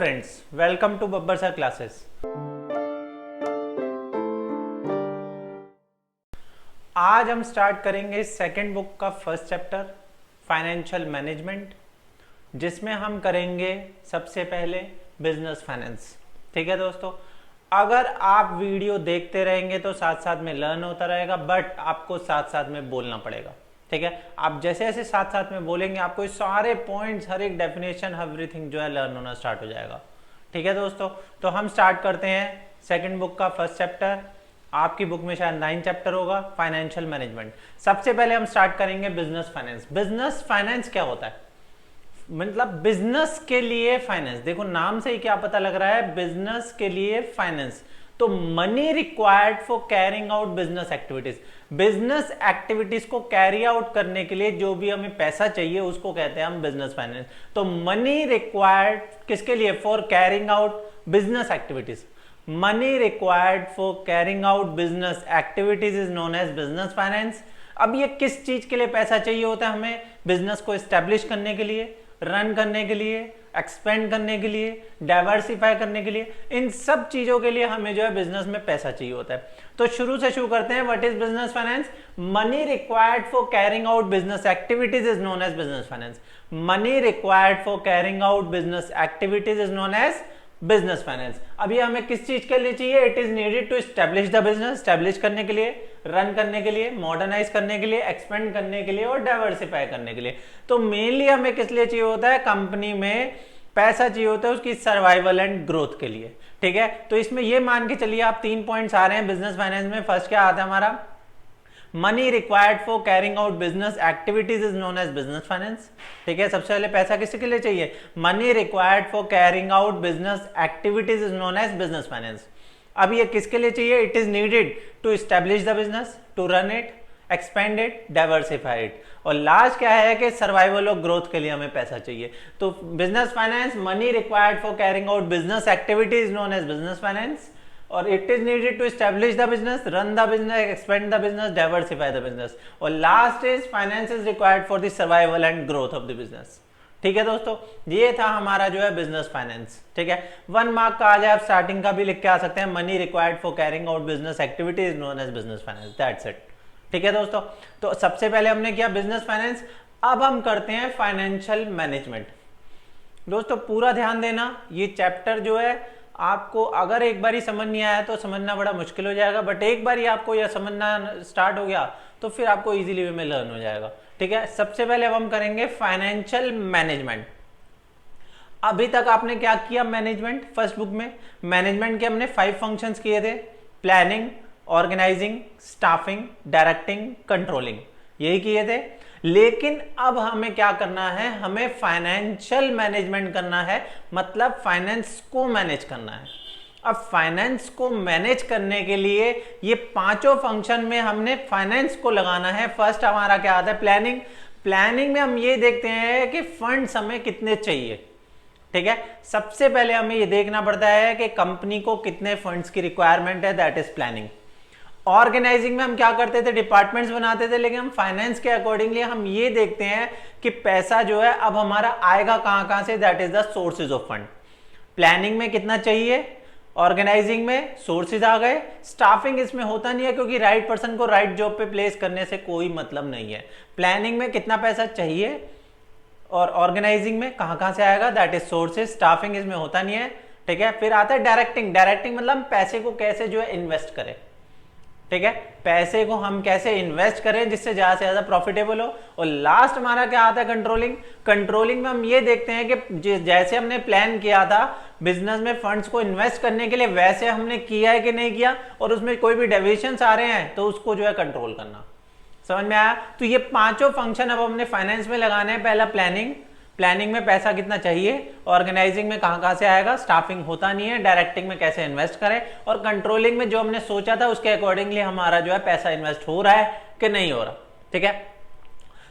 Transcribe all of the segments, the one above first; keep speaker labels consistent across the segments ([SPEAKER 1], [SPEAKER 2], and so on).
[SPEAKER 1] Friends, welcome to Babbar sir classes. आज हम start करेंगे सेकंड बुक का फर्स्ट चैप्टर फाइनेंशियल मैनेजमेंट, जिसमें हम करेंगे सबसे पहले बिजनेस फाइनेंस। ठीक है दोस्तों, अगर आप वीडियो देखते रहेंगे तो साथ साथ में लर्न होता रहेगा, बट आपको साथ साथ में बोलना पड़ेगा। ठीक है, आप जैसे जैसे साथ साथ में बोलेंगे आपको सारे पॉइंट्स, हर एक डेफिनेशन, एवरीथिंग जो है लर्न होना स्टार्ट हो जाएगा। ठीक है दोस्तों, तो हम स्टार्ट करते हैं सेकंड बुक का फर्स्ट चैप्टर। आपकी बुक में शायद 9 चैप्टर होगा, फाइनेंशियल मैनेजमेंट। सबसे पहले हम स्टार्ट करेंगे बिजनेस फाइनेंस। बिजनेस फाइनेंस क्या होता है? मतलब बिजनेस के लिए फाइनेंस। देखो नाम से ही क्या पता लग रहा है, बिजनेस के लिए फाइनेंस। तो money required for carrying out business activities. Business activities को कैरी आउट करने के लिए जो भी हमें पैसा चाहिए उसको कहते हैं हम बिजनेस फाइनेंस। तो मनी रिक्वायर्ड किसके लिए? For carrying out business activities. Money required for carrying out business activities is known as business finance. अब ये किस चीज के लिए पैसा चाहिए होता है हमें? बिजनेस को एस्टेब्लिश करने के लिए, रन करने के लिए, एक्सपेंड करने के लिए, डाइवर्सिफाई करने के लिए, इन सब चीजों के लिए हमें जो है बिजनेस में पैसा चाहिए होता है। तो शुरू से शुरू करते हैं। What is business finance? Money required for carrying out business activities is known as business finance. Money required for carrying out business activities is known as business finance. अब ये हमें किस चीज के लिए चाहिए? It is needed to establish the business. Establish करने के लिए, रन करने के लिए, मॉडर्नाइज करने के लिए, एक्सपेंड करने के लिए और डाइवर्सिफाई करने के लिए। तो मेनली हमें किस लिए चाहिए होता है? कंपनी में पैसा चाहिए होता है उसकी सर्वाइवल एंड ग्रोथ के लिए। ठीक है, तो इसमें ये मान के चलिए आप 3 पॉइंट्स आ रहे हैं बिजनेस फाइनेंस में। फर्स्ट क्या आता है हमारा? Money required for carrying out business activities is known as business finance. ठीक है, सबसे पहले पैसा किसी के लिए चाहिए? Money required for carrying out business activities is known as business finance. अब ये किसके लिए चाहिए? It is needed to establish the business, to run it, expand it, diversify it. और लास्ट क्या है कि सर्वाइवल और ग्रोथ के लिए हमें पैसा चाहिए। तो business finance, money required for carrying out business activities known as business finance, और it is needed to establish the business, run the business, expand the business, diversify the business. और last is finance is required for the survival and growth of the business. ठीक है दोस्तों, ये था हमारा जो है बिजनेस फाइनेंस। ठीक है, 1 मार्क का आ जाए, आप स्टार्टिंग का भी लिख के आ सकते हैं। Money required for carrying out business activities known as business finance, that's it. ठीक है दोस्तों, तो सबसे पहले हमने किया बिजनेस फाइनेंस। अब हम करते हैं फाइनेंशियल मैनेजमेंट। दोस्तों पूरा ध्यान देना, ये चैप्टर जो है आपको अगर एक बार ही समझ नहीं आया तो समझना बड़ा मुश्किल हो जाएगा, बट एक बार ही आपको यह समझना स्टार्ट हो गया तो फिर आपको इजीली वे में लर्न हो जाएगा। ठीक है, सबसे पहले अब हम करेंगे फाइनेंशियल मैनेजमेंट। अभी तक आपने क्या किया? मैनेजमेंट फर्स्ट बुक में मैनेजमेंट के हमने 5 फंक्शंस किए थे: planning, organising, staffing, directing, controlling, यही किए थे। लेकिन अब हमें क्या करना है? हमें फाइनेंशियल मैनेजमेंट करना है, मतलब फाइनेंस को मैनेज करना है। अब फाइनेंस को मैनेज करने के लिए ये 5 फंक्शन में हमने फाइनेंस को लगाना है। फर्स्ट हमारा क्या आता है? प्लानिंग। प्लानिंग में हम ये देखते हैं कि फंड्स हमें कितने चाहिए। ठीक है, सबसे पहले हमें ये देखना पड़ता है कि कंपनी को कितने फंड्स की रिक्वायरमेंट है, दैट इज प्लानिंग। ऑर्गेनाइजिंग में हम क्या करते थे? डिपार्टमेंट्स बनाते थे, लेकिन हम फाइनेंस के अकॉर्डिंगली हम ये देखते हैं कि पैसा जो है अब हमारा आएगा कहां से, that is the sources of fund. Planning में कितना चाहिए, ऑर्गेनाइजिंग में सोर्सेज आ गए। स्टाफिंग इसमें होता नहीं है क्योंकि राइट पर्सन को राइट जॉब पे प्लेस करने से कोई मतलब नहीं है। प्लानिंग में कितना पैसा चाहिए और ऑर्गेनाइजिंग में कहां से आएगा, दैट इज सोर्सेज। स्टाफिंग इसमें होता नहीं है। ठीक है, फिर आता है डायरेक्टिंग। डायरेक्टिंग मतलब पैसे को कैसे जो है इन्वेस्ट करें। ठीक है, पैसे को हम कैसे इन्वेस्ट करें जिससे ज्यादा से ज्यादा प्रॉफिटेबल हो। और लास्ट हमारा क्या आता है? कंट्रोलिंग। कंट्रोलिंग में हम ये देखते हैं कि जैसे हमने प्लान किया था बिजनेस में फंड्स को इन्वेस्ट करने के लिए, वैसे हमने किया है कि नहीं किया, और उसमें कोई भी डेविएशंस आ रहे हैं तो उसको जो है कंट्रोल करना। समझ में आया? तो ये 5 फंक्शन अब हमने फाइनेंस में लगाने हैं। पहला प्लानिंग, प्लानिंग में पैसा कितना चाहिए, ऑर्गेनाइजिंग में कहां से आएगा, स्टाफिंग होता नहीं है, डायरेक्टिंग में कैसे इन्वेस्ट करें, और कंट्रोलिंग में जो हमने सोचा था उसके अकॉर्डिंगली हमारा जो है पैसा इन्वेस्ट हो रहा है कि नहीं हो रहा। ठीक है,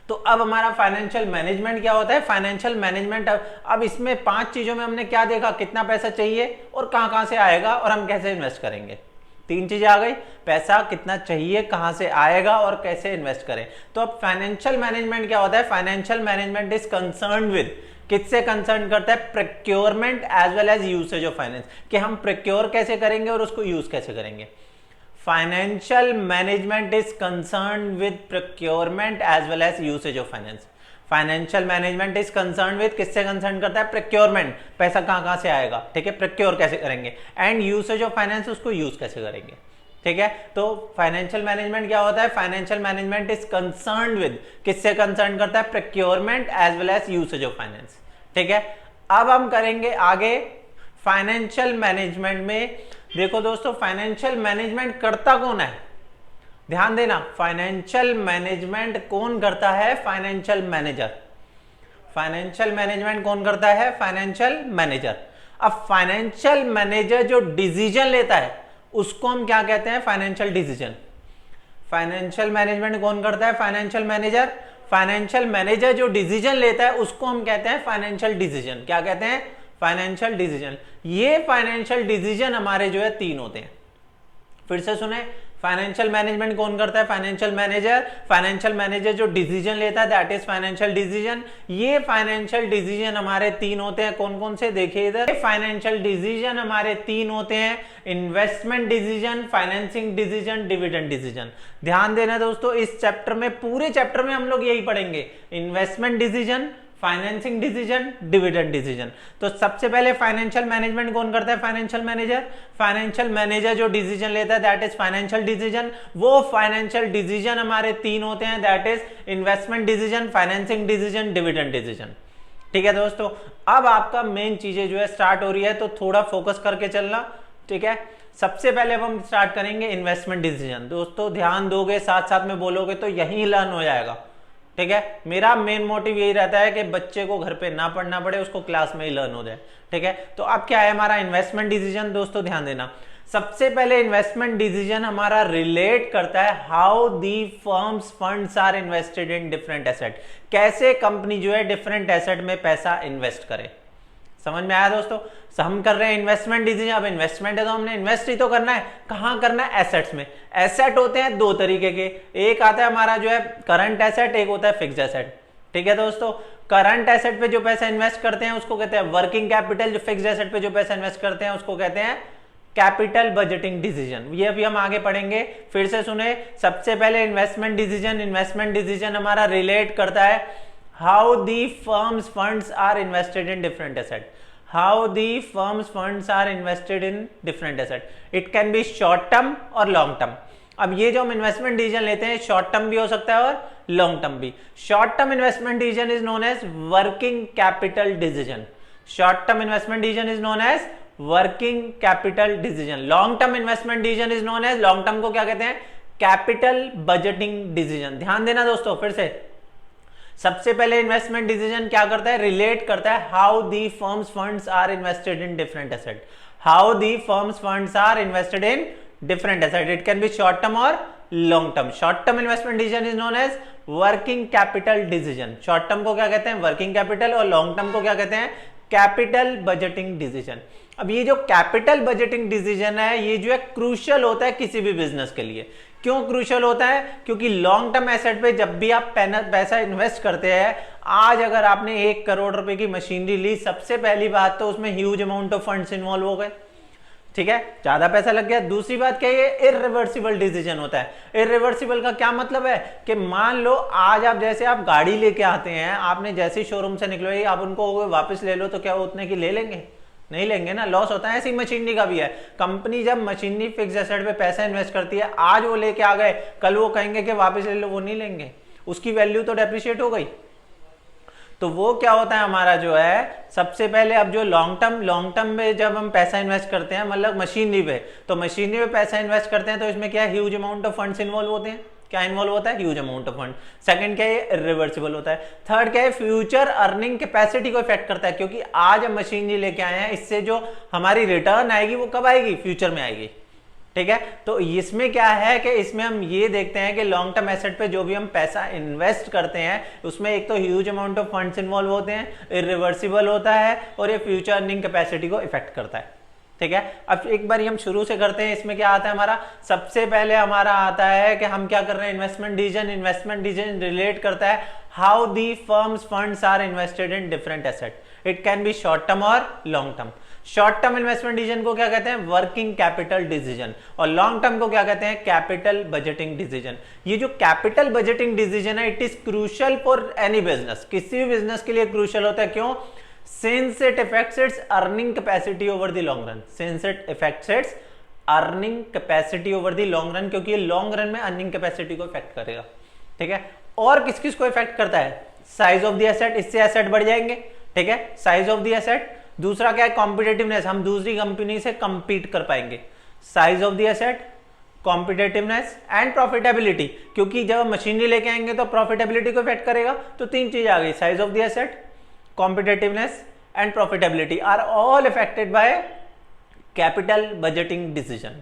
[SPEAKER 1] तो अब हमारा फाइनेंशियल मैनेजमेंट क्या होता है? फाइनेंशियल मैनेजमेंट अब इसमें 5 चीजों में हमने क्या देखा? कितना पैसा चाहिए और कहां से आएगा और हम कैसे इन्वेस्ट करेंगे। 3 चीजें आ गई, पैसा कितना चाहिए, कहां से आएगा और कैसे इन्वेस्ट करें। तो अब फाइनेंशियल मैनेजमेंट क्या होता है? Financial management is concern with किससे कंसर्न करता है? Procurement as well as usage of finance, कि हम प्रोक्योर कैसे करेंगे और उसको यूज कैसे करेंगे। Financial management is concern with procurement as well as usage of finance. Financial management is concern with, किससे कंसर्न करता है? प्रोक्योरमेंट, पैसा कहां से आएगा, ठीक है, प्रोक्योर कैसे करेंगे, एंड यूसेज ऑफ फाइनेंस, उसको यूज कैसे करेंगे, ठीक है। तो फाइनेंशियल मैनेजमेंट क्या होता है? Financial management is concern with, किससे कंसर्न करता है? Procurement as well as usage of finance, ठीक है। अब हम करेंगे आगे फाइनेंशियल मैनेजमेंट में। देखो दोस्तों, फाइनेंशियल मैनेजमेंट करता कौन है? ध्यान देना, फाइनेंशियल मैनेजमेंट कौन करता है? Financial manager. फाइनेंशियल मैनेजमेंट कौन करता है? Financial manager. अब फाइनेंशियल मैनेजर जो डिसीजन लेता है उसको हम क्या कहते हैं? Financial decision. फाइनेंशियल मैनेजमेंट कौन करता है? Financial manager. फाइनेंशियल मैनेजर जो डिसीजन लेता है उसको हम कहते हैं फाइनेंशियल डिसीजन। क्या कहते हैं? Financial decision. ये फाइनेंशियल डिसीजन हमारे जो है 3 होते हैं। फिर से सुने, फाइनेंशियल मैनेजमेंट कौन करता है? Financial manager. फाइनेंशियल मैनेजर जो डिसीजन लेता है दैट इज फाइनेंशियल डिसीजन। ये फाइनेंशियल डिसीजन हमारे 3 होते हैं। कौन कौन से? देखिए इधर, फाइनेंशियल डिसीजन हमारे 3 होते हैं, investment decision, financing decision, dividend decision. ध्यान देना दोस्तों, इस चैप्टर में, पूरे चैप्टर में हम लोग यही पढ़ेंगे, investment decision, financing decision, dividend decision. तो सबसे पहले फाइनेंशियल मैनेजमेंट कौन करता है? Financial manager. फाइनेंशियल मैनेजर जो डिसीजन लेता है दैट इज फाइनेंशियल डिसीजन। वो फाइनेंशियल डिसीजन हमारे 3 होते हैं, that is investment decision, financing decision, dividend decision, ठीक है दोस्तों। अब आपका मेन चीजें जो है स्टार्ट हो रही है, तो थोड़ा फोकस करके चलना, ठीक है। सबसे पहले अब हम स्टार्ट करेंगे इन्वेस्टमेंट डिसीजन। दोस्तों ध्यान दोगे, साथ साथ में बोलोगे तो यही लर्न हो जाएगा, ठीक है। मेरा मेन मोटिव यही रहता है कि बच्चे को घर पे ना पढ़ना पड़े, उसको क्लास में ही लर्न हो जाए, ठीक है। तो अब क्या है हमारा इन्वेस्टमेंट डिसीजन? दोस्तों ध्यान देना, सबसे पहले इन्वेस्टमेंट डिसीजन हमारा रिलेट करता है how the firms funds are invested in different asset. कैसे कंपनी जो है डिफरेंट एसेट में पैसा इन्वेस्ट करे। समझ में आया दोस्तों? हम कर रहे हैं इन्वेस्टमेंट डिसीजन। अब इन्वेस्टमेंट है तो हमने इन्वेस्ट ही तो करना है। कहां करना है? एसेट्स में। एसेट होते हैं 2 तरीके के, एक आता है हमारा जो है करंट एसेट, एक होता है फिक्स्ड एसेट, ठीक है दोस्तों। करंट एसेट पे जो पैसा इन्वेस्ट करते हैं उसको कहते हैं वर्किंग कैपिटल। जो फिक्स्ड एसेट पे जो पैसा इन्वेस्ट करते हैं उसको कहते हैं कैपिटल बजटिंग डिसीजन। ये अभी हम आगे पढ़ेंगे। फिर से सुने, सबसे पहले इन्वेस्टमेंट डिसीजन। इन्वेस्टमेंट डिसीजन हमारा रिलेट करता है how the firms funds are invested in different asset. How the firms funds are invested in different asset. It can be short term और लॉन्ग टर्म। अब ये जो हम इन्वेस्टमेंट डिसीजन लेते हैं शॉर्ट टर्म भी हो सकता है और लॉन्ग टर्म भी। Short term investment decision is known as working capital decision. Short term investment decision is known as working capital decision. Long term investment decision is known as, long term को क्या कहते हैं? Capital budgeting decision. ध्यान देना दोस्तों, फिर से सबसे पहले इन्वेस्टमेंट डिसीजन क्या करता है? रिलेट करता है how the firms funds are invested in different asset. How the firms funds are invested in different asset. It can be short term और long term. Short term investment decision is known as working capital decision. Short term को क्या कहते हैं? Working capital. और long term को क्या कहते हैं? Capital budgeting decision. अब ये जो कैपिटल बजटिंग डिसीजन है ये जो है क्रूशियल होता है किसी भी बिजनेस के लिए। क्यों क्रूशियल होता है? क्योंकि लॉन्ग टर्म एसेट पे जब भी आप पैसा इन्वेस्ट करते हैं, आज अगर आपने 1 करोड़ रुपए की मशीनरी ली, सबसे पहली बात तो उसमें huge amount of funds involve हो गए, ठीक है, ज्यादा पैसा लग गया। दूसरी बात क्या है? ये इरिवर्सिबल डिसीजन होता है। इरिवर्सिबल का क्या मतलब है? कि मान लो आज आप जैसे आप गाड़ी लेके आते हैं, आपने जैसे शोरूम से निकलवाई, आप उनको वापस ले लो तो क्या उतने की ले लेंगे? नहीं लेंगे ना, लॉस होता है। ऐसी मशीनरी का भी है। कंपनी जब मशीनरी फिक्स एसेट पे पैसा इन्वेस्ट करती है, आज वो लेके आ गए, कल वो कहेंगे कि वापस ले लो, वो नहीं लेंगे, उसकी वैल्यू तो डेप्रिशिएट हो गई। तो वो क्या होता है हमारा जो है, सबसे पहले अब जो लॉन्ग टर्म में जब हम पैसा इन्वेस्ट करते हैं, मतलब मशीनरी पे, तो मशीनरी पे पैसा इन्वेस्ट करते हैं तो इसमें क्या huge amount of funds involve होते हैं। क्या इन्वॉल्व होता है? Huge amount of fund. Second क्या है? रिवर्सिबल होता है। थर्ड क्या है? फ्यूचर अर्निंग कैपेसिटी को इफेक्ट करता है, क्योंकि आज हम मशीनरी लेके आए हैं, इससे जो हमारी रिटर्न आएगी वो कब आएगी? फ्यूचर में आएगी, ठीक है। तो इसमें क्या है कि इसमें हम ये देखते हैं कि लॉन्ग टर्म एसेट पे जो भी हम पैसा इन्वेस्ट करते हैं उसमें एक तो huge amount of funds involve होते हैं, इरिवर्सिबल होता है और ये फ्यूचर अर्निंग कैपेसिटी को इफेक्ट करता है, ठीक है। अब एक बार हम शुरू से करते हैं। इसमें क्या आता है हमारा, सबसे पहले हमारा आता है कि हम क्या कर रहे हैं, investment decision. Investment decision relate करता है how the firms funds are invested in different asset. It can be short term और long term. Short term investment decision को क्या कहते हैं, वर्किंग कैपिटल डिसीजन, और लॉन्ग टर्म को क्या कहते हैं, कैपिटल बजटिंग डिसीजन। ये जो कैपिटल बजटिंग डिसीजन है, it is crucial for any business, किसी भी बिजनेस के लिए क्रूशियल होता है। क्यों? Since it affects its earning capacity over the long run, since it affects its earning capacity over the long run, क्योंकि ये लॉन्ग रन में अर्निंग कैपेसिटी को इफेक्ट करेगा। ठीक है। और किस किस को इफेक्ट करता है, साइज ऑफ द एसेट, इससे एसेट बढ़ जाएंगे। ठीक है, साइज ऑफ द एसेट। दूसरा क्या है, कॉम्पिटेटिवनेस, हम दूसरी कंपनी से कंपीट कर पाएंगे। Size of the asset, competitiveness and profitability, क्योंकि जब मशीनरी लेके आएंगे तो प्रॉफिटेबिलिटी को इफेक्ट करेगा। तो तीन चीज आ गई, size of the asset, competitiveness and profitability are all affected by capital budgeting decision।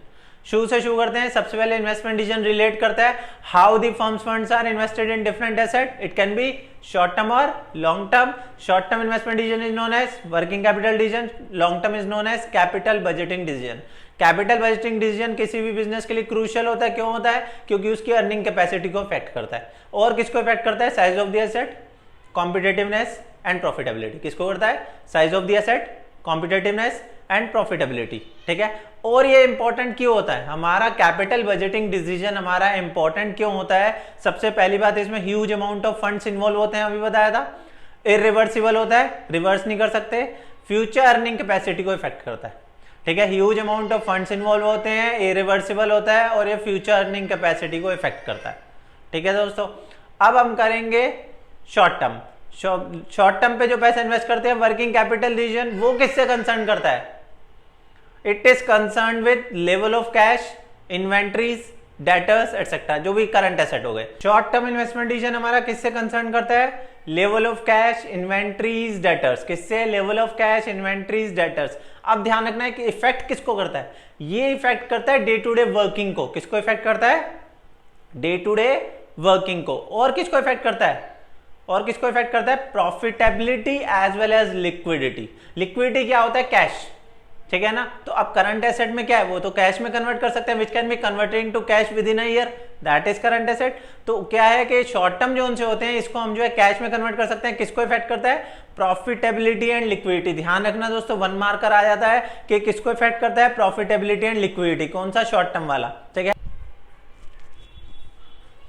[SPEAKER 1] शुरू से शुरू करते हैं। सबसे पहले इन्वेस्टमेंट डिसीजन रिलेट करता है how the firm's funds are invested in different asset. It can be short term और long term. Short term investment decision is known as working capital decision, long term is known as capital budgeting decision. Capital budgeting decision किसी भी business के लिए crucial होता है। क्यों होता है? क्योंकि उसकी अर्निंग कैपेसिटी को इफेक्ट करता है। और किसको इफेक्ट करता है, size of the asset, competitiveness and profitability. किसको करता है, size of the asset, competitiveness and profitability. ठीक है। और ये इंपॉर्टेंट क्यों होता है, हमारा कैपिटल बजटिंग डिसीजन हमारा इंपॉर्टेंट क्यों होता है? सबसे पहली बात, इसमें huge amount of funds involve होते हैं, अभी बताया था। इरिवर्सिबल होता है, रिवर्स नहीं कर सकते। फ्यूचर अर्निंग कैपेसिटी को इफेक्ट करता है। ठीक है, huge amount of funds involve होते हैं, इरिवर्सिबल होता है, और ये फ्यूचर अर्निंग कैपेसिटी को इफेक्ट करता है। ठीक है दोस्तों, अब हम करेंगे शॉर्ट टर्म। शॉर्ट टर्म पे जो पैसे इन्वेस्ट करते हैं, वर्किंग कैपिटल डिसीजन, वो किससे कंसर्न करता है? It is concern with level of cash, inventories, debtors etcetera, जो भी करंट एसेट हो गए। शॉर्ट टर्म इन्वेस्टमेंट डिसीजन हमारा किससे कंसर्न करता है? Level of cash, inventories, debtors. किससे? Level of cash, inventories, debtors. अब ध्यान रखना है कि इफेक्ट किसको करता है, ये इफेक्ट करता है डे टू डे वर्किंग को। किसको इफेक्ट करता है? डे टू डे वर्किंग को। और किसको इफेक्ट करता है? और किसको इफेक्ट करता है? Profitability as well as liquidity. Liquidity क्या होता है? कैश। ठीक है ना। तो अब करंट एसेट में क्या है, वो तो कैश में कन्वर्ट कर सकते हैं, which can be converted to cash within a year, that is current asset. तो क्या है कि शॉर्ट टर्म जो उनसे होते हैं, इसको हम जो है कैश में कन्वर्ट कर सकते हैं। किसको इफेक्ट करता है? Profitability and liquidity. ध्यान रखना दोस्तों, 1 मार्कर आ जाता है कि किसको इफेक्ट करता है, प्रॉफिटेबिलिटी एंड लिक्विडिटी। कौन सा? शॉर्ट टर्म वाला। ठीक है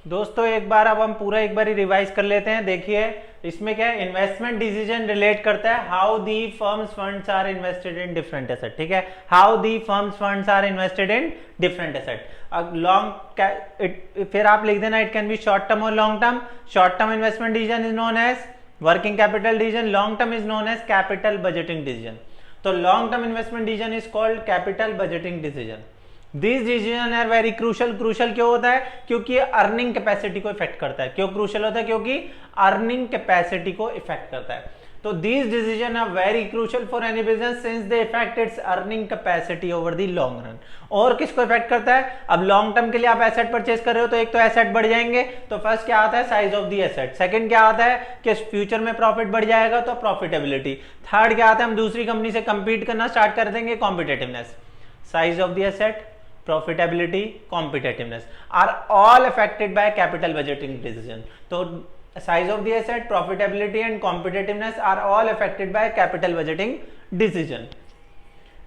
[SPEAKER 1] दोस्तों, एक बार अब हम पूरा एक बार रिवाइज कर लेते हैं। देखिए इसमें क्या है, इन्वेस्टमेंट डिसीजन रिलेट करता है how the firms funds are invested in different asset. ठीक है, how the firms funds are invested in different asset. अब लॉन्ग, फिर आप लिख देना it can be short term और long term. Short term investment decision is known as working capital decision, long term is known as capital budgeting decision. तो long term investment decision is called capital budgeting decision. This decision are very crucial. Crucial क्यों होता है? क्योंकि earning capacity को effect करता है। क्यों crucial होता है? क्योंकि अर्निंग कैपेसिटी को इफेक्ट करता है। तो this decision are very crucial for any business since they effect its earning capacity over the long run. और किसको इफेक्ट करता है? अब लॉन्ग टर्म के लिए आप एसेट परचेज कर रहे हो, तो एक तो एसेट बढ़ जाएंगे, तो फर्स्ट क्या आता है? Size of the asset. Second क्या आता है कि फ्यूचर में प्रॉफिट बढ़ जाएगा, तो प्रॉफिटेबिलिटी। थर्ड क्या आता है? हम दूसरी कंपनी से कंपीट करना स्टार्ट कर देंगे, competitiveness. Size of the asset, profitability, competitiveness are all affected by capital budgeting decision. So size of the asset, profitability and competitiveness are all affected by capital budgeting decision.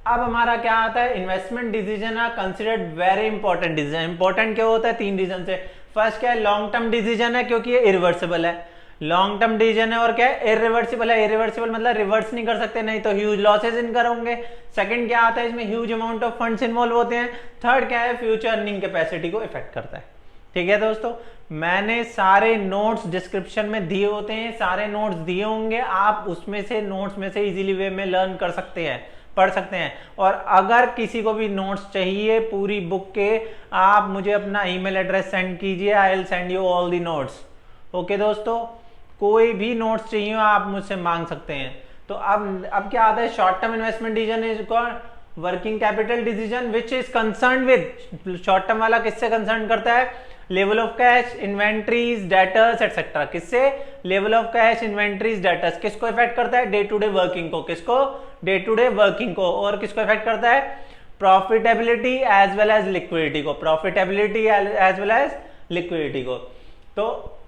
[SPEAKER 1] अब हमारा क्या आता है? Investment decision are considered very important decision. Important क्यों होता है? 3 reason से। First क्या है? लॉन्ग टर्म डिसीजन है, क्योंकि ये इरिवर्सिबल है। लॉन्ग टर्म डिसीजन है, और क्या है? इरिवर्सिबल है। इरिवर्सिबल मतलब रिवर्स नहीं कर सकते, नहीं तो ह्यूज लॉसेस इनकर होंगे। सेकंड क्या आता है? इसमें huge amount of funds involve होते हैं। थर्ड क्या है? फ्यूचर अर्निंग कैपेसिटी को इफेक्ट करता है। ठीक है दोस्तों, मैंने सारे नोट्स डिस्क्रिप्शन में दिए होते हैं, सारे नोट्स दिए होंगे, आप उसमें से नोट्स में से इजीली वे में लर्न कर सकते हैं, पढ़ सकते हैं। और अगर किसी को भी नोट्स चाहिए पूरी बुक के, आप मुझे अपना ईमेल एड्रेस सेंड कीजिए, I will send you all the notes. Okay दोस्तों, कोई भी नोट्स चाहिए आप मुझसे मांग सकते हैं। तो अब क्या आता है? Short term investment decision is called working capital decision which is concern with, short term वाला किससे कंसर्न करता है? Level of cash, inventories, debtors etcetera. किससे? Level of cash, inventories, debtors. किसको इफेक्ट करता है? डे टू डे वर्किंग को। किसको? डे टू डे वर्किंग को। और किसको इफेक्ट करता है? Profitability as well as liquidity को। Profitability as well as liquidity को। तो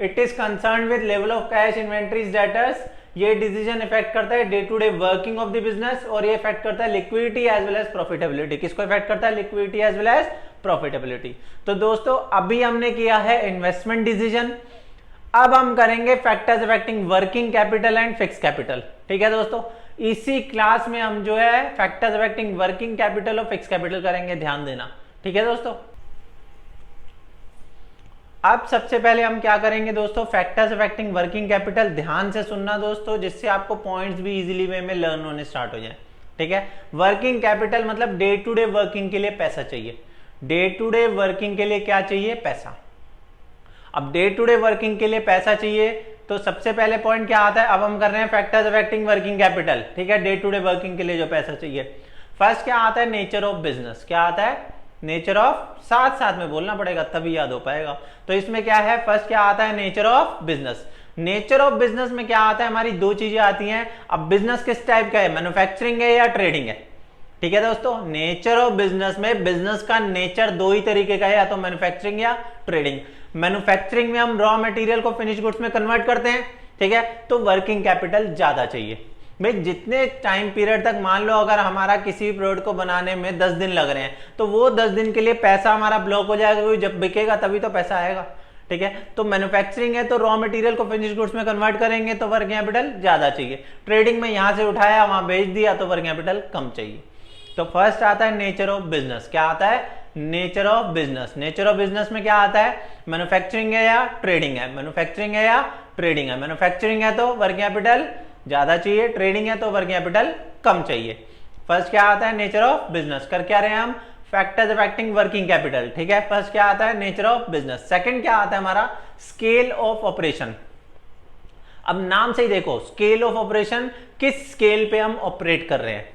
[SPEAKER 1] it is concern with level of cash, inventories, debtors. ये डिसीजन इफेक्ट करता है day to day working of the business, और ये इफेक्ट करता है liquidity as well as profitability. किसको इफेक्ट करता है? Liquidity as well as profitability. तो दोस्तों अभी हमने किया है इन्वेस्टमेंट डिसीजन, अब हम करेंगे factors affecting working capital and fix capital. ठीक है दोस्तों, इसी क्लास में हम जो है फैक्टर्स अफेक्टिंग वर्किंग कैपिटल और फिक्स कैपिटल करेंगे, ध्यान देना। ठीक है दोस्तों, अब सबसे पहले हम क्या करेंगे दोस्तों? Factors affecting working capital. ध्यान से सुनना दोस्तों, जिससे आपको पॉइंट्स भी इजीली वे में लर्न होने स्टार्ट हो जाए। ठीक है, वर्किंग कैपिटल मतलब डे टू डे वर्किंग के लिए पैसा चाहिए। डे टू डे वर्किंग के लिए क्या चाहिए? पैसा। अब डे टू डे वर्किंग के लिए पैसा चाहिए, तो सबसे पहले पॉइंट क्या आता है? अब हम कर रहे हैं फैक्टर्स अफेक्टिंग वर्किंग कैपिटल। ठीक है, डे टू डे वर्किंग के लिए जो पैसा चाहिए। फर्स्ट क्या आता है? Nature of business. क्या आता है? नेचर ऑफ, साथ साथ में बोलना पड़ेगा तभी याद हो पाएगा। तो इसमें क्या है? फर्स्ट क्या आता है? Nature of business. Nature of business में क्या आता है? हमारी दो चीजें आती हैं। अब बिजनेस किस टाइप का है? मैन्युफैक्चरिंग है या ट्रेडिंग है? ठीक है दोस्तों, नेचर ऑफ बिजनेस में बिजनेस का नेचर दो ही तरीके का है, या तो मैन्युफैक्चरिंग या ट्रेडिंग। मैन्युफैक्चरिंग में हम रॉ मटेरियल को फिनिश गुड्स में कन्वर्ट करते हैं। ठीक है, तो वर्किंग कैपिटल ज्यादा चाहिए भाई। जितने टाइम पीरियड तक, मान लो अगर हमारा किसी प्रोडक्ट को बनाने में 10 दिन लग रहे हैं, तो वो 10 दिन के लिए पैसा हमारा ब्लॉक हो जाएगा, जब बिकेगा तभी तो पैसा आएगा। ठीक है, तो मैन्युफैक्चरिंग है तो रॉ मटेरियल को फिनिश गुड्स में कन्वर्ट करेंगे तो वर्किंग कैपिटल ज्यादा चाहिए। ट्रेडिंग में यहां से उठाया वहां बेच दिया तो वर्किंग कैपिटल कम चाहिए। तो फर्स्ट आता है नेचर ऑफ बिजनेस। क्या आता है? Nature of business. Nature of business में क्या आता है? मैन्युफैक्चरिंग है या ट्रेडिंग है? मैन्युफैक्चरिंग है या ट्रेडिंग है? मैन्युफैक्चरिंग है तो वर्किंग कैपिटल ज्यादा चाहिए, ट्रेडिंग है तो वर्किंग कैपिटल कम चाहिए। फर्स्ट क्या आता है? Nature of business. कर क्या रहे हैं हम? Factors affecting working capital. ठीक है, फर्स्ट क्या आता है? Nature of business. सेकंड क्या आता है हमारा? Scale of operation. अब नाम से ही देखो, स्केल ऑफ ऑपरेशन, किस स्केल पे हम ऑपरेट कर रहे हैं?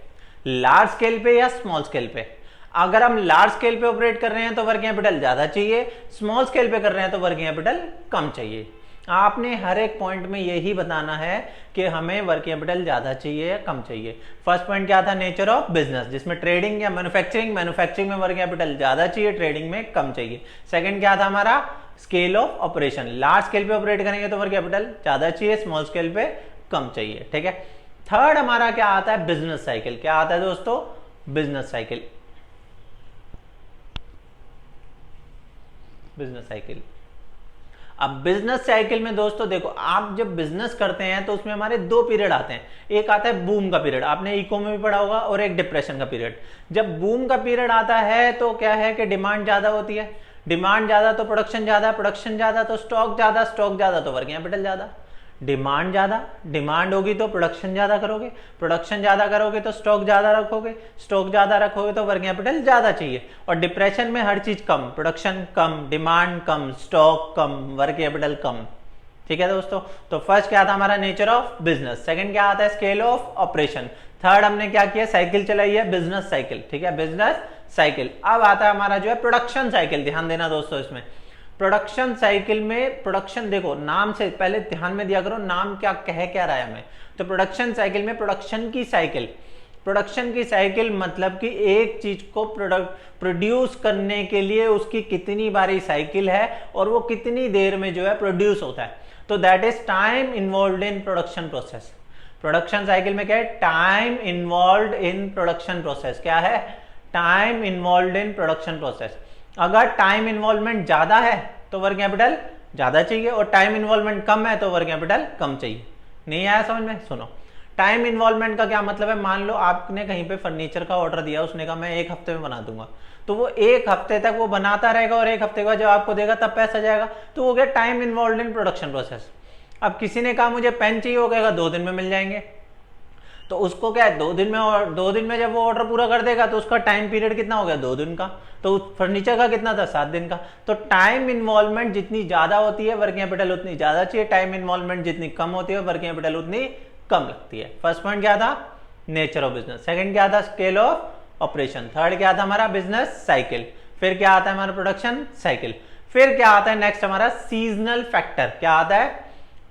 [SPEAKER 1] लार्ज स्केल पे या स्मॉल स्केल पे? अगर हम लार्ज स्केल पे ऑपरेट कर रहे हैं तो वर्किंग कैपिटल ज्यादा चाहिए, स्मॉल स्केल पे कर रहे हैं तो वर्किंग कैपिटल कम चाहिए। आपने हर एक पॉइंट में यही बताना है कि हमें वर्किंग कैपिटल ज्यादा चाहिए या कम चाहिए। फर्स्ट पॉइंट क्या था? नेचर ऑफ बिजनेस, जिसमें ट्रेडिंग या मैन्युफैक्चरिंग, मैन्युफैक्चरिंग में वर्किंग कैपिटल ज्यादा चाहिए, ट्रेडिंग में कम चाहिए। सेकंड क्या था हमारा? Scale of operation. Large scale पे ऑपरेट करेंगे तो वर्किंग कैपिटल ज्यादा चाहिए, स्मॉल स्केल पे कम चाहिए। ठीक है, थर्ड हमारा क्या आता है? Business cycle. क्या आता है दोस्तों? Business cycle. Business cycle. अब बिजनेस साइकिल में दोस्तों देखो, आप जब बिजनेस करते हैं तो उसमें हमारे दो पीरियड आते हैं। एक आता है बूम का पीरियड, आपने इको में भी पढ़ा होगा, और एक डिप्रेशन का पीरियड। जब बूम का पीरियड आता है तो क्या है कि डिमांड ज्यादा होती है, डिमांड ज्यादा तो प्रोडक्शन ज्यादा, प्रोडक्शन ज्यादा तो स्टॉक ज्यादा, स्टॉक ज्यादा तो वर्किंग कैपिटल ज्यादा। डिमांड ज्यादा, डिमांड होगी तो प्रोडक्शन ज्यादा करोगे, प्रोडक्शन ज्यादा करोगे तो स्टॉक ज्यादा रखोगे, स्टॉक ज्यादा रखोगे तो वर्किंग कैपिटल ज्यादा चाहिए। और डिप्रेशन में हर चीज कम, प्रोडक्शन कम, डिमांड कम, स्टॉक कम, वर्किंग कैपिटल कम। ठीक है दोस्तों, तो फर्स्ट क्या था हमारा? Nature of business. सेकंड क्या आता है? Scale of operation. थर्ड हमने क्या किया? साइकिल चलाई है, बिजनेस साइकिल। ठीक है, बिजनेस साइकिल। अब आता है हमारा जो है प्रोडक्शन साइकिल। ध्यान देना दोस्तों, इसमें प्रोडक्शन साइकिल में, प्रोडक्शन देखो नाम से पहले ध्यान में दिया करो, नाम क्या कह क्या रहा है हमें। तो प्रोडक्शन साइकिल में प्रोडक्शन की साइकिल, प्रोडक्शन की साइकिल मतलब कि एक चीज को प्रोड्यूस करने के लिए उसकी कितनी बारी साइकिल है और वो कितनी देर में जो है प्रोड्यूस होता है। तो that is time involved in production process. Production cycle में क्या है? Time involved in production process. क्या है? Time involved in production process. अगर टाइम इन्वॉल्वमेंट ज्यादा है तो वर्किंग कैपिटल ज्यादा चाहिए, और टाइम इन्वॉल्वमेंट कम है तो वर्किंग कैपिटल कम चाहिए। नहीं आया समझ में? सुनो, टाइम इन्वॉल्वमेंट का क्या मतलब है? मान लो आपने कहीं पे फर्नीचर का ऑर्डर दिया, उसने कहा मैं 1 हफ्ते में बना दूंगा, तो वो 1 हफ्ते तक वो बनाता रहेगा और 1 हफ्ते के बाद जब आपको देगा तब पैसा जाएगा। तो वो गया time involved in production process. अब किसी ने कहा मुझे पेन चाहिए, वो कहेगा 2 दिन में मिल जाएंगे, तो उसको क्या है 2 दिन में, और 2 दिन में जब वो ऑर्डर पूरा कर देगा तो उसका टाइम पीरियड कितना हो गया? 2 दिन का। तो फर्नीचर का कितना था? 7 दिन का। तो टाइम इन्वॉल्वमेंट जितनी ज्यादा होती है वर्किंग कैपिटल उतनी ज्यादा चाहिए, टाइम इन्वॉल्वमेंट जितनी कम होती है वर्किंग कैपिटल उतनी कम लगती है। फर्स्ट पॉइंट क्या था? Nature of business. सेकंड क्या था? Scale of operation. थर्ड क्या था हमारा? Business cycle. फिर क्या आता है हमारा? Production cycle. फिर क्या आता है नेक्स्ट हमारा सीजनल फैक्टर। क्या आता है?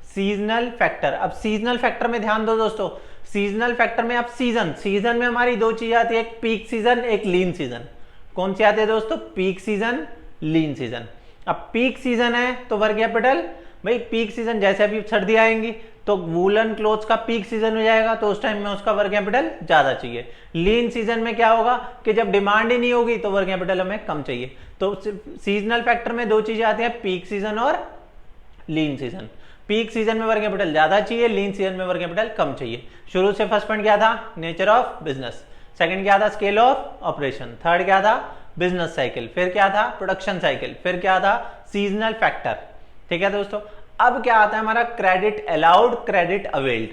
[SPEAKER 1] Seasonal factor. अब सीजनल फैक्टर में ध्यान दो दोस्तों, सीजनल फैक्टर में अब सीजन में हमारी दो चीजें आती है, एक पीक सीजन, एक लीन सीजन। कौन सी आती है दोस्तों? पीक सीजन, लीन सीजन। अब पीक सीजन है तो वर्किंग कैपिटल, भाई पीक सीजन जैसे अभी सर्दी आएंगी तो वूलन क्लोथ्स का पीक सीजन हो जाएगा, तो उस टाइम में उसका वर्किंग कैपिटल ज्यादा चाहिए। लीन सीजन में क्या होगा कि जब डिमांड ही नहीं होगी तो वर्किंग कैपिटल हमें कम चाहिए। तो सीजनल फैक्टर में दो चीजें आती हैं, पीक सीजन और लीन सीजन। पीक सीजन में वर्किंग कैपिटल ज्यादा चाहिए, लीन सीजन में वर्किंग कैपिटल कम चाहिए। शुरू से फर्स्ट पॉइंट क्या था? Nature of business. सेकंड क्या था? Scale of operation. थर्ड क्या था? Business cycle. फिर क्या था? Production cycle. फिर क्या था? Seasonal factor. ठीक है दोस्तों। अब क्या आता है हमारा? Credit allowed, credit availed.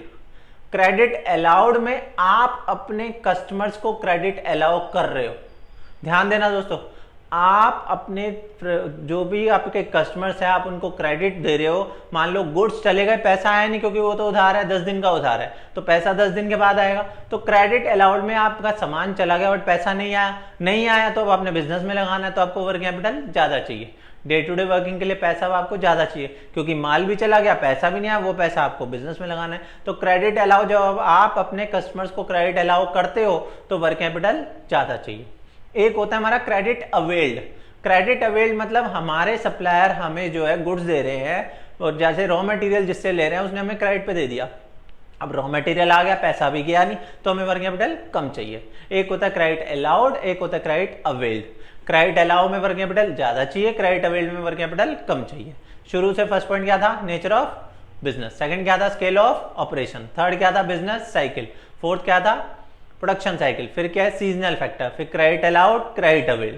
[SPEAKER 1] Credit allowed में आप अपने कस्टमर्स को क्रेडिट अलाउ कर रहे हो। ध्यान देना दोस्तों, आप अपने जो भी आपके कस्टमर्स है आप उनको क्रेडिट दे रहे हो। मान लो गुड्स चले गए, पैसा आया नहीं क्योंकि वो तो उधार है, 10 दिन का उधार है, तो पैसा 10 दिन के बाद आएगा। तो क्रेडिट अलाउड में आपका सामान चला गया बट पैसा नहीं आया तो आपने बिजनेस में लगाना है, तो आपको वर्किंग कैपिटल ज्यादा चाहिए। डे टू डे वर्किंग के लिए पैसा आपको ज्यादा चाहिए क्योंकि माल भी चला गया, पैसा भी नहीं आया, वो पैसा आपको बिजनेस में लगाना है। तो क्रेडिट अलाउ जब आप अपने कस्टमर्स को क्रेडिट अलाउ करते हो तो वर्किंग कैपिटल ज्यादा चाहिए। एक होता है हमारा क्रेडिट अवेल्ड। क्रेडिट अवेल्ड मतलब हमारे सप्लायर हमें जो है गुड्स दे रहे हैं और जैसे रॉ मटेरियल जिससे ले रहे हैं उसने हमें क्रेडिट पे दे दिया, अब रॉ मटेरियल आ गया, पैसा भी गया नहीं, तो हमें वर्किंग कैपिटल कम चाहिए। एक होता है क्रेडिट अलाउड, एक होता है क्रेडिट अवेल्ड। क्रेडिट अलाउ में वर्किंग कैपिटल ज्यादा चाहिए, क्रेडिट अवेल्ड में वर्किंग कैपिटल कम चाहिए। शुरू से फर्स्ट पॉइंट क्या था? Nature of business. सेकंड क्या था? Scale of operation. थर्ड क्या था? Business cycle. फोर्थ क्या था? Production cycle. फिर क्या है? Seasonal factor. फिर क्रेडिट अलाउड, क्रेडिट अवेल्ड।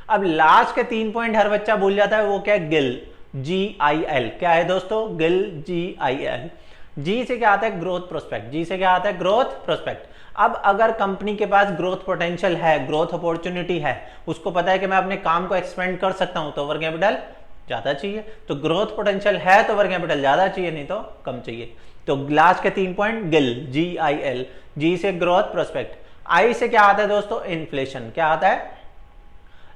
[SPEAKER 1] अब लास्ट के 3 पॉइंट हर बच्चा भूल जाता है, वो क्या है? गिल, GIL। क्या है दोस्तों? गिल, GIL। जी से क्या आता है? Growth prospect. जी से क्या आता है? Growth prospect. अब अगर कंपनी के पास ग्रोथ पोटेंशियल है, ग्रोथ अपॉर्चुनिटी है, उसको पता है कि मैं अपने काम को एक्सपेंड कर सकता हूं, तो वर्किंग कैपिटल ज्यादा चाहिए। तो ग्रोथ पोटेंशियल है तो वर्किंग कैपिटल ज्यादा चाहिए, नहीं तो कम चाहिए। तो लास्ट के 3 पॉइंट गिल, GIL। जी से ग्रोथ प्रोस्पेक्ट। आई से क्या आता है दोस्तों? इन्फ्लेशन। क्या आता है?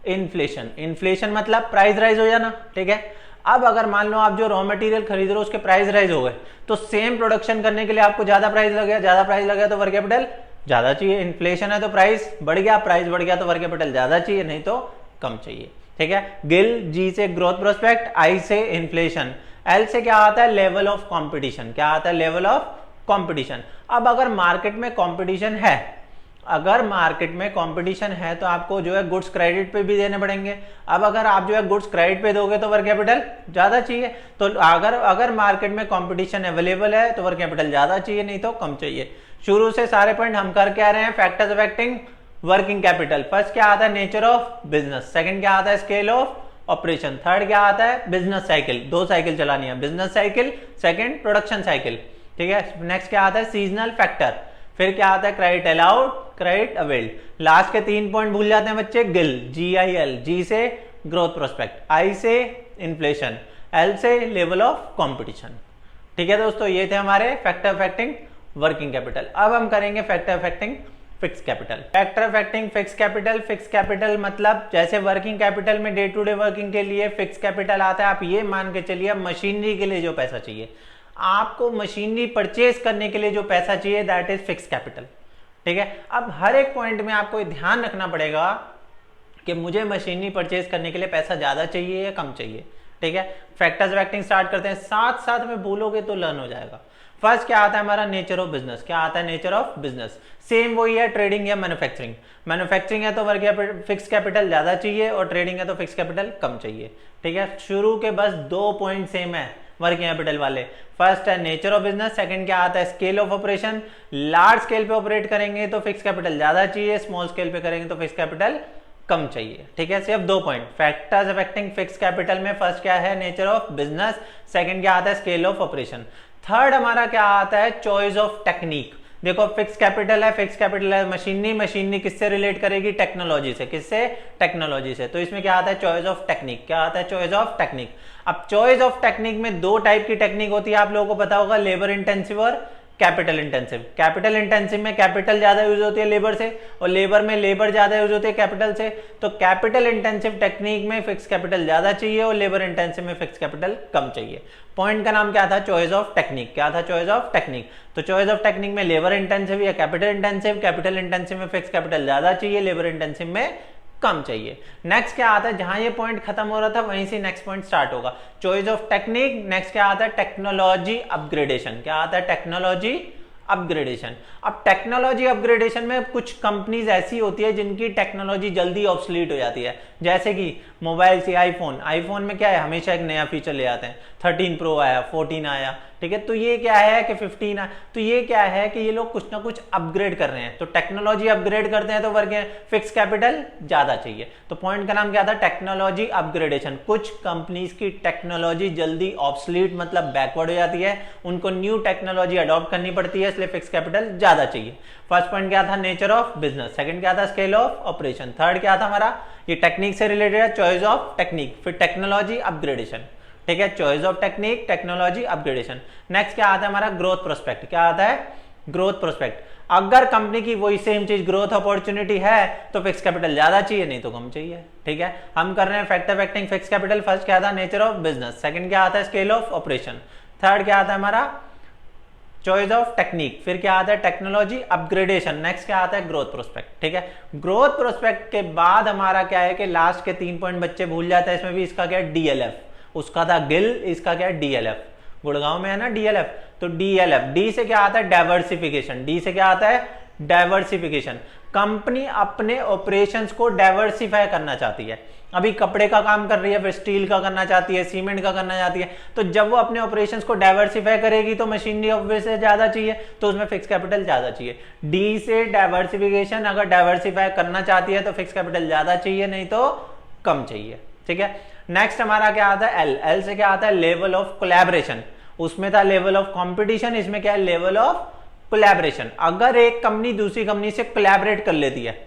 [SPEAKER 1] इन्फ्लेशन। इन्फ्लेशन मतलब प्राइस राइज हो जाना। ठीक है। अब अगर मान लो आप जो रॉ मटेरियल खरीद रहे हो उसके प्राइस राइज हो गए, तो सेम प्रोडक्शन करने के लिए आपको ज्यादा प्राइस लग गया, ज्यादा प्राइस लग गया तो वर्किंग कैपिटल ज्यादा चाहिए। इन्फ्लेशन है तो प्राइस बढ़ गया, प्राइस बढ़ गया तो वर्किंग कैपिटल ज्यादा चाहिए, नहीं तो कम चाहिए। ठीक है। गिल, जी से ग्रोथ प्रोस्पेक्ट, आई से इन्फ्लेशन, एल से क्या आता है? Level of competition. क्या आता है? Level of competition. अब अगर मार्केट में कंपटीशन है, अगर मार्केट में कंपटीशन है तो आपको जो है गुड्स क्रेडिट पे भी देने पड़ेंगे। अब अगर आप जो है गुड्स क्रेडिट पे दोगे तो वर्किंग कैपिटल ज्यादा चाहिए। तो अगर मार्केट में कंपटीशन अवेलेबल है तो वर्किंग कैपिटल ज्यादा चाहिए, नहीं तो कम चाहिए। शुरू से सारे पॉइंट हम करके आ रहे हैं। Factors affecting working capital. First क्या आता है? Nature of business. सेकंड क्या आता है? Scale of operation. थर्ड क्या आता है? Business cycle. 2 साइकिल चलानी है, business cycle, second production cycle. ठीक है। नेक्स्ट क्या आता है? Seasonal factor. फिर क्या आता है? Credit allowed, credit availed. Last के 3 पॉइंट भूल जाते हैं बच्चे। गिल, GIL। जी से ग्रोथ प्रोस्पेक्ट, आई से इन्फ्लेशन, एल से लेवल ऑफ कंपटीशन। ठीक है दोस्तों, ये थे हमारे फैक्टर अफेक्टिंग वर्किंग कैपिटल। अब हम करेंगे factor affecting fix capital. Factor affecting fix capital. Fix capital मतलब जैसे वर्किंग कैपिटल में डे टू डे वर्किंग के लिए फिक्स कैपिटल आता है, आप ये मान के चलिए मशीनरी के लिए जो पैसा चाहिए, आपको मशीनरी परचेज करने के लिए जो पैसा चाहिए, दैट इज फिक्स कैपिटल। ठीक है। अब हर एक पॉइंट में आपको ध्यान रखना पड़ेगा कि मुझे मशीनरी परचेज करने के लिए पैसा ज्यादा चाहिए या कम चाहिए। ठीक है। फैक्टर्स अफेक्टिंग स्टार्ट करते हैं, साथ साथ में बोलोगे तो लर्न हो जाएगा। फर्स्ट क्या आता है हमारा? Nature of business. क्या आता है? Nature of business. सेम वही है, ट्रेडिंग या मैन्युफैक्चरिंग। मैन्युफैक्चरिंग है तो वर्किंग फिक्स कैपिटल ज्यादा चाहिए और ट्रेडिंग है तो फिक्स कैपिटल कम चाहिए। ठीक है। शुरू के बस 2 पॉइंट सेम है वर्किंग कैपिटल वाले। फर्स्ट है नेचर ऑफ बिजनेस, सेकंड क्या आता है? Scale of operation. Large scale पे ऑपरेट करेंगे तो फिक्स कैपिटल ज्यादा चाहिए, स्मॉल स्केल पे करेंगे तो फिक्स कैपिटल कम चाहिए। ठीक है। सिर्फ 2 point. Factors affecting fix capital में फर्स्ट क्या है? Nature of business. सेकंड क्या आता है? Scale of operation. थर्ड हमारा क्या आता है? Choice of technique. देखो फिक्स कैपिटल है, फिक्स कैपिटल है, मशीनरी, मशीनरी किससे रिलेट करेगी? टेक्नोलॉजी से। किससे? टेक्नोलॉजी से। तो इसमें क्या आता है? Choice of technique. क्या आता है? Choice of technique. अब चॉइस ऑफ टेक्निक में 2 टाइप की टेक्निक होती है, आप लोगों को पता होगा, लेबर इंटेंसिव और कैपिटल इंटेंसिव। कैपिटल इंटेंसिव में कैपिटल ज्यादा यूज होती है लेबर से, और लेबर में लेबर ज्यादा यूज होती है कैपिटल से। तो कैपिटल इंटेंसिव टेक्निक में फिक्स कैपिटल ज्यादा चाहिए और लेबर इंटेंसिव में फिक्स कैपिटल कम चाहिए। पॉइंट का नाम क्या था? Choice of technique. क्या था? Choice of technique. तो चॉइस ऑफ टेक्निक में लेबर इंटेंसिव या कैपिटल इंटेंसिव, कैपिटल इंटेंसिव में फिक्स कैपिटल ज्यादा चाहिए, लेबर इंटेंसिव में कम चाहिए। नेक्स्ट क्या आता है? जहां ये पॉइंट खत्म हो रहा था वहीं से नेक्स्ट पॉइंट स्टार्ट होगा। Choice of technique. नेक्स्ट क्या आता है? Technology upgradation. क्या आता है? Technology upgradation. अब टेक्नोलॉजी अपग्रेडेशन में कुछ कंपनीज ऐसी होती है जिनकी टेक्नोलॉजी जल्दी ऑब्सलीट हो जाती है, जैसे कि मोबाइल से आईफोन में क्या है, हमेशा एक नया फीचर ले आते हैं। 13 प्रो आया, 14 आया, ठीक है। तो ये क्या है कि 15 आया, तो ये क्या है कि ये लोग कुछ ना कुछ अपग्रेड कर रहे हैं। तो टेक्नोलॉजी अपग्रेड करते हैं तो वर्क फिक्स कैपिटल ज्यादा चाहिए। तो पॉइंट का नाम क्या था? Technology upgradation. कुछ कंपनीज की टेक्नोलॉजी जल्दी ऑब्सलीट मतलब बैकवर्ड हो जाती है, उनको न्यू टेक्नोलॉजी अडॉप्ट करनी पड़ती है, इसलिए फिक्स कैपिटल ज्यादा चाहिए। फर्स्ट पॉइंट क्या था? Nature of business. सेकंड क्या था? Scale of operation. थर्ड क्या था हमारा? ये टेक्निक से रिलेटेड है, चॉइस ऑफ टेक्निक। फिर टेक्नोलॉजी अपग्रेडेशन, ठीक है। Choice of technique, technology upgradation. Next क्या आता है हमारा? Growth prospect. क्या आता है? Growth prospect. अगर कंपनी की वही सेम चीज ग्रोथ अपॉर्चुनिटी है तो फिक्स कैपिटल ज्यादा चाहिए, नहीं तो कम चाहिए, ठीक है। हम कर रहे हैं factor affecting fix capital. First क्या था? Nature of business. सेकंड क्या आता है? Scale of operation. थर्ड क्या आता है हमारा? Choice of technique. फिर क्या आता है? Technology upgradation. नेक्स्ट क्या आता है? ग्रोथ प्रोस्पेक्ट, ठीक है। ग्रोथ प्रोस्पेक्ट के बाद हमारा क्या है कि लास्ट के 3 पॉइंट बच्चे भूल जाते हैं। इसमें भी इसका क्या है? डीएलएफ। उसका था गिल, इसका क्या है? डीएलएफ। गुड़गांव में है ना डीएलएफ, तो डीएलएफ। डी से क्या आता है? डाइवर्सिफिकेशन। डी से क्या आता है? डाइवर्सिफिकेशन। कंपनी अपने ऑपरेशंस को डाइवर्सिफाई करना चाहती है। अभी कपड़े का काम कर रही है, फिर स्टील का करना चाहती है, सीमेंट का करना चाहती है। तो जब वो अपने ऑपरेशंस को डाइवर्सिफाई करेगी तो मशीनरी ऑब्वियसली ज्यादा चाहिए, तो उसमें फिक्स कैपिटल ज्यादा चाहिए। डी से डाइवर्सिफिकेशन, अगर डाइवर्सिफाई करना चाहती है तो फिक्स कैपिटल ज्यादा चाहिए, नहीं तो कम चाहिए, ठीक है। नेक्स्ट हमारा क्या आता है? एल। एल से क्या आता है? Level of collaboration. उसमें था लेवल ऑफ कंपटीशन, इसमें क्या है? Level of collaboration. अगर एक कंपनी दूसरी कंपनी से कोलैबोरेट कर लेती है,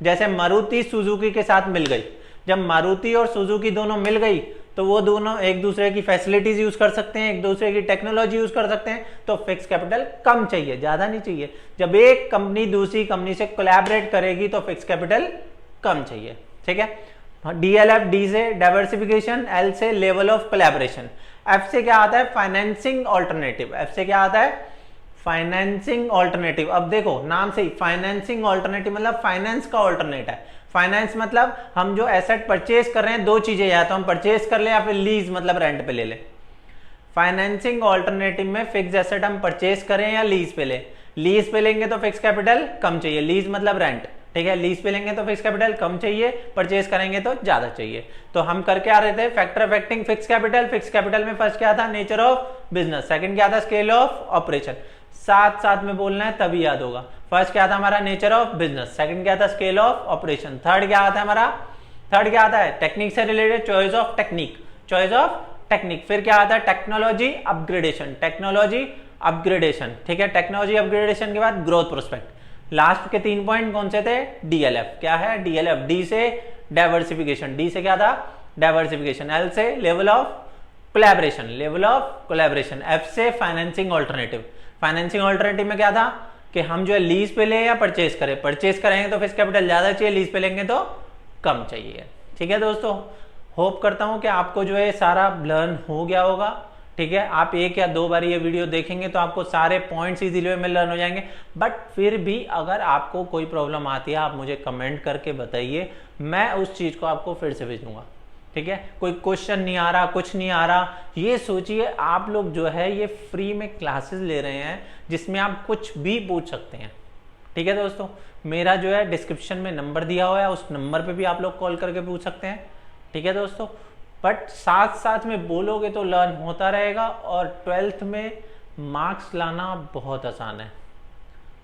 [SPEAKER 1] जैसे मारुति सुजुकी के साथ मिल गई, जब मारुति और सुजुकी दोनों मिल गई तो वो दोनों एक दूसरे की फैसिलिटीज यूज कर सकते हैं, एक दूसरे की टेक्नोलॉजी यूज कर सकते हैं, तो फिक्स कैपिटल कम चाहिए, ज्यादा नहीं चाहिए। जब एक कंपनी दूसरी कंपनी से कोलैबोरेट करेगी तो फिक्स कैपिटल कम चाहिए, ठीक है। डीएलएफ। डी से डाइवर्सिफिकेशन, एल से लेवल ऑफ कोलैबोरेशन। एफ से क्या आता है? Financing alternative. एफ से क्या आता है? Financing alternative. अब देखो नाम से ही फाइनेंसिंग ऑल्टरनेटिव मतलब फाइनेंस का ऑल्टरनेट है। फाइनेंस मतलब हम जो एसेट परचेज कर रहे हैं, दो चीजें, या तो हम परचेज कर ले या फिर लीज मतलब रेंट पे ले ले। फाइनेंसिंग ऑल्टरनेटिव में फिक्स एसेट हम परचेज करें या लीज पे ले। लीज पे लेंगे तो फिक्स कैपिटल कम चाहिए, लीज मतलब रेंट, ठीक है। लीज पे लेंगे तो फिक्स कैपिटल कम चाहिए, परचेज करेंगे तो ज्यादा चाहिए। तो हम करके आ रहे थे factor affecting fix capital. Fix capital में फर्स्ट क्या था? Nature of business. सेकंड क्या था? Scale of operation. साथ साथ में बोलना है तभी याद होगा। फर्स्ट क्या था हमारा? Nature of business. सेकंड क्या था? Scale of operation. थर्ड क्या आता है हमारा? थर्ड क्या आता है? टेक्निक से related, choice of technique. Choice of technique. फिर क्या आता है? Technology upgradation. टेक्नोलॉजी अपग्रेडेशन, ठीक है। टेक्नोलॉजी अपग्रेडेशन के बाद ग्रोथ प्रोस्पेक्ट। लास्ट के 3 पॉइंट कौन से थे? डीएलएफ। क्या है? डीएलएफ। डी से डाइवर्सिफिकेशन। डी से क्या था? डाइवर्सिफिकेशन। एल से level of collaboration, level of collaboration. F से फाइनेंसिंग ऑल्टरनेटिव। फाइनेंसिंग ऑल्टरनेटिव में क्या था कि हम जो है लीज पे ले या परचेज करें। परचेज करेंगे तो फिक्स कैपिटल ज्यादा चाहिए, लीज पे लेंगे तो कम चाहिए, ठीक है दोस्तों। होप करता हूं कि आपको जो है सारा लर्न हो गया होगा, ठीक है। आप 1 या 2 बार ये वीडियो देखेंगे तो आपको सारे पॉइंट्स इजीली वे में लर्न हो जाएंगे। बट फिर भी अगर आपको कोई प्रॉब्लम आती है आप मुझे कमेंट करके बताइए, मैं उस चीज को आपको फिर से भेज दूंगा, ठीक है। कोई क्वेश्चन नहीं आ रहा, कुछ नहीं आ रहा, ये सोचिए आप लोग जो है ये फ्री में क्लासेस ले रहे हैं जिसमें आप कुछ भी पूछ सकते हैं, ठीक है दोस्तों। मेरा जो है डिस्क्रिप्शन में नंबर दिया हुआ है, उस नंबर पे भी आप लोग कॉल करके पूछ सकते हैं, ठीक है दोस्तों। बट साथ साथ में बोलोगे तो लर्न होता रहेगा, और 12th में मार्क्स लाना बहुत आसान है,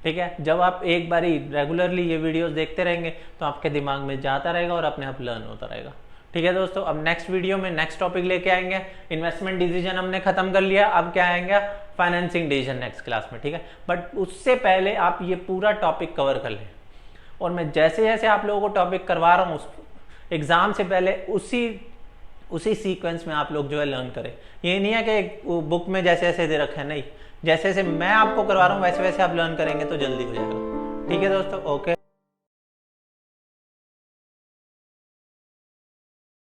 [SPEAKER 1] ठीक है। जब आप एक बारी रेगुलरली ये वीडियोस देखते रहेंगे तो आपके दिमाग में जाता रहेगा और अपने आप लर्न होता रहेगा, ठीक है दोस्तों। अब नेक्स्ट वीडियो में नेक्स्ट टॉपिक लेके आएंगे। इन्वेस्टमेंट डिसीजन हमने खत्म कर लिया, अब क्या आएंगे? फाइनेंसिंग डिसीजन नेक्स्ट क्लास में, ठीक है। बट उससे पहले आप ये पूरा टॉपिक कवर कर लें, और मैं जैसे जैसे आप लोगों को टॉपिक करवा रहा हूँ एग्जाम से पहले उसी सीक्वेंस में आप लोग जो है लर्न करें। ये नहीं है कि बुक में जैसे जैसे दे रखे हैं, नहीं, जैसे जैसे मैं आपको करवा रहा हूँ वैसे वैसे आप लर्न करेंगे तो जल्दी हो जाएगा। ठीक है दोस्तों, ओके।